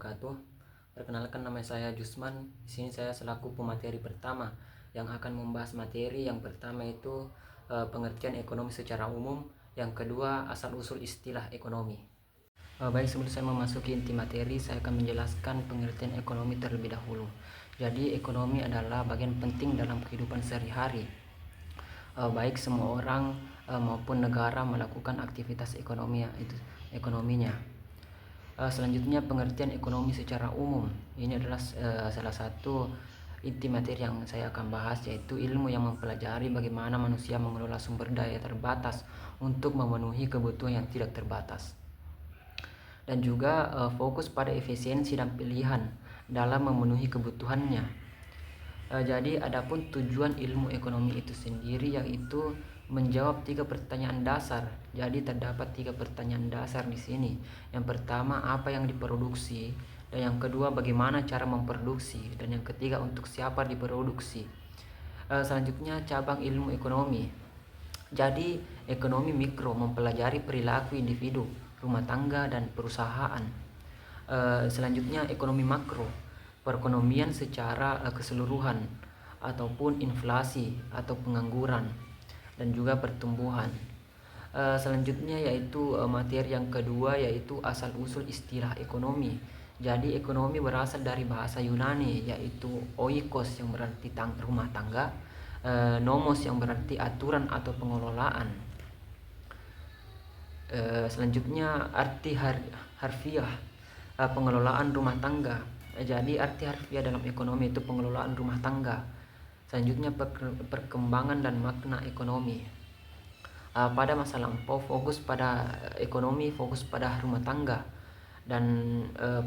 wabarakatuh. Perkenalkan, nama saya Jusman. Di sini saya selaku pemateri pertama yang akan membahas materi yang pertama itu pengertian ekonomi secara umum, yang kedua asal-usul istilah ekonomi. Baik, sebelum saya memasuki inti materi, saya akan menjelaskan pengertian ekonomi terlebih dahulu. Jadi ekonomi adalah bagian penting dalam kehidupan sehari-hari. Baik semua orang maupun negara melakukan aktivitas ekonominya. Selanjutnya pengertian ekonomi secara umum. Ini adalah salah satu inti materi yang saya akan bahas, yaitu ilmu yang mempelajari bagaimana manusia mengelola sumber daya terbatas untuk memenuhi kebutuhan yang tidak terbatas. Dan juga fokus pada efisiensi dan pilihan dalam memenuhi kebutuhannya. Jadi adapun tujuan ilmu ekonomi itu sendiri yaitu menjawab 3 pertanyaan dasar. Jadi terdapat 3 pertanyaan dasar di sini. Yang pertama, apa yang diproduksi, dan yang kedua, bagaimana cara memproduksi, dan yang ketiga, untuk siapa diproduksi. Selanjutnya, cabang ilmu ekonomi. Jadi ekonomi mikro mempelajari perilaku individu, rumah tangga, dan perusahaan. Selanjutnya ekonomi makro, perekonomian secara keseluruhan, ataupun inflasi atau pengangguran, dan juga pertumbuhan. Selanjutnya yaitu materi yang kedua, yaitu asal-usul istilah ekonomi. Jadi ekonomi berasal dari bahasa Yunani, yaitu oikos yang berarti rumah tangga, nomos yang berarti aturan atau pengelolaan. Selanjutnya arti harfiah, pengelolaan rumah tangga. Jadi arti harfiah dalam ekonomi itu pengelolaan rumah tangga. Selanjutnya perkembangan dan makna ekonomi. Pada masa lampau fokus pada ekonomi, fokus pada rumah tangga, dan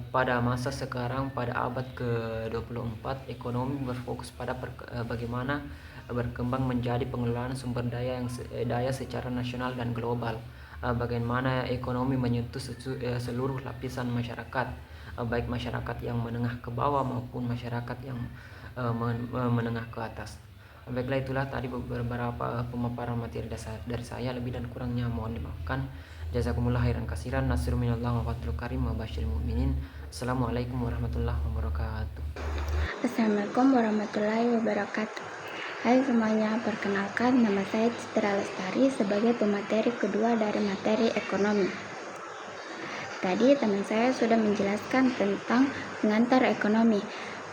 pada masa sekarang pada abad ke-24 ekonomi berfokus pada bagaimana berkembang menjadi pengelolaan sumber daya secara nasional dan global. Bagaimana ekonomi menyentuh seluruh lapisan masyarakat, baik masyarakat yang menengah ke bawah maupun masyarakat yang menengah ke atas. Baiklah, itulah tadi beberapa pemaparan materi dasar dari saya. Lebih dan kurangnya mohon dimaafkan. Jazakumullah khairan katsiran. Nasrun minallah wa fathul karim wa basyiril mu'minin. Assalamualaikum warahmatullahi wabarakatuh. Assalamualaikum warahmatullahi wabarakatuh. Hai semuanya, perkenalkan, nama saya Citra Lestari sebagai pemateri kedua dari materi ekonomi. Tadi teman saya sudah menjelaskan tentang pengantar ekonomi.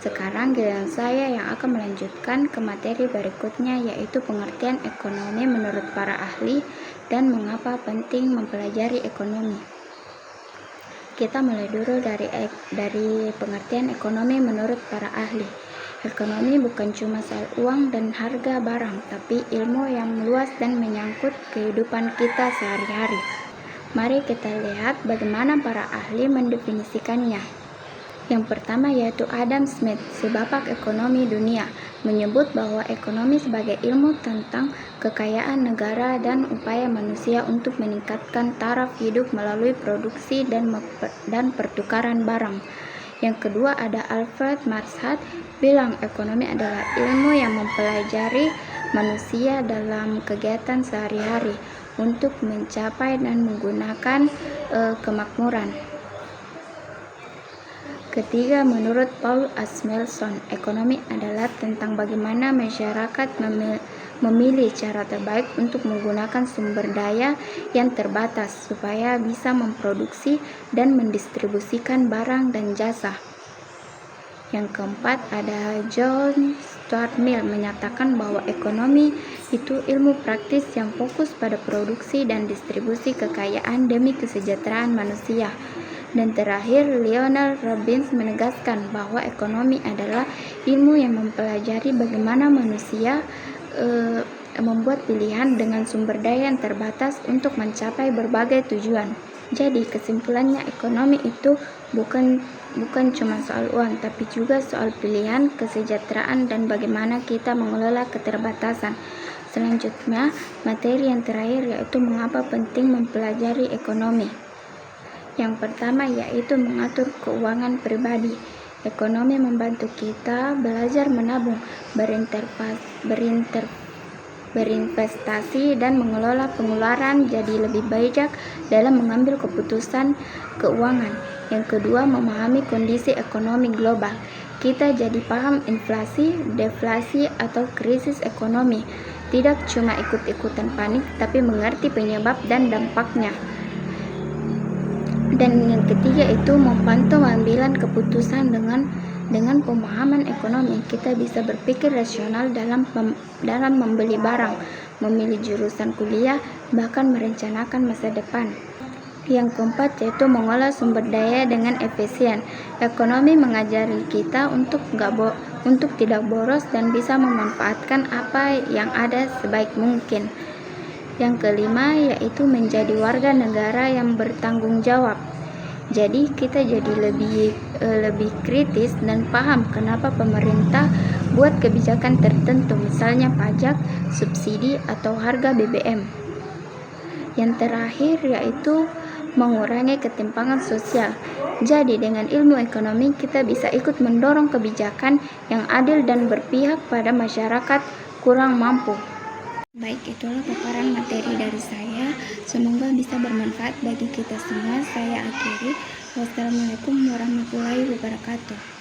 Sekarang giliran saya yang akan melanjutkan ke materi berikutnya, yaitu pengertian ekonomi menurut para ahli dan mengapa penting mempelajari ekonomi. Kita mulai dulu dari pengertian ekonomi menurut para ahli. Ekonomi bukan cuma soal uang dan harga barang, tapi ilmu yang luas dan menyangkut kehidupan kita sehari-hari. Mari kita lihat bagaimana para ahli mendefinisikannya. Yang pertama yaitu Adam Smith, si bapak ekonomi dunia, menyebut bahwa ekonomi sebagai ilmu tentang kekayaan negara dan upaya manusia untuk meningkatkan taraf hidup melalui produksi dan pertukaran barang. Yang kedua ada Alfred Marshat, bilang ekonomi adalah ilmu yang mempelajari manusia dalam kegiatan sehari-hari untuk mencapai dan menggunakan kemakmuran. Ketiga, menurut Paul Asmelson, ekonomi adalah tentang bagaimana masyarakat memilih cara terbaik untuk menggunakan sumber daya yang terbatas supaya bisa memproduksi dan mendistribusikan barang dan jasa. Yang keempat ada John Stuart Mill, menyatakan bahwa ekonomi itu ilmu praktis yang fokus pada produksi dan distribusi kekayaan demi kesejahteraan manusia. Dan terakhir, Lionel Robbins menegaskan bahwa ekonomi adalah ilmu yang mempelajari bagaimana manusia membuat pilihan dengan sumber daya yang terbatas untuk mencapai berbagai tujuan. Jadi kesimpulannya, ekonomi itu bukan cuma soal uang, tapi juga soal pilihan, kesejahteraan, dan bagaimana kita mengelola keterbatasan. Selanjutnya, materi yang terakhir yaitu mengapa penting mempelajari ekonomi. Yang pertama yaitu mengatur keuangan pribadi. Ekonomi membantu kita belajar menabung, berinvestasi, dan mengelola pengeluaran jadi lebih bijak dalam mengambil keputusan keuangan. Yang kedua, memahami kondisi ekonomi global. Kita jadi paham inflasi, deflasi, atau krisis ekonomi. Tidak cuma ikut-ikutan panik, tapi mengerti penyebab dan dampaknya. Dan yang ketiga itu memantau pengambilan keputusan dengan pemahaman ekonomi. Kita bisa berpikir rasional dalam membeli barang, memilih jurusan kuliah, bahkan merencanakan masa depan. Yang keempat yaitu mengolah sumber daya dengan efisien. Ekonomi mengajari kita untuk tidak boros dan bisa memanfaatkan apa yang ada sebaik mungkin. Yang kelima yaitu menjadi warga negara yang bertanggung jawab. Jadi kita jadi lebih kritis dan paham kenapa pemerintah buat kebijakan tertentu, misalnya pajak, subsidi, atau harga BBM. Yang terakhir yaitu mengurangi ketimpangan sosial. Jadi dengan ilmu ekonomi kita bisa ikut mendorong kebijakan yang adil dan berpihak pada masyarakat kurang mampu. Baik, itulah paparan materi dari saya. Semoga bisa bermanfaat bagi kita semua. Saya akhiri. Wassalamualaikum warahmatullahi wabarakatuh.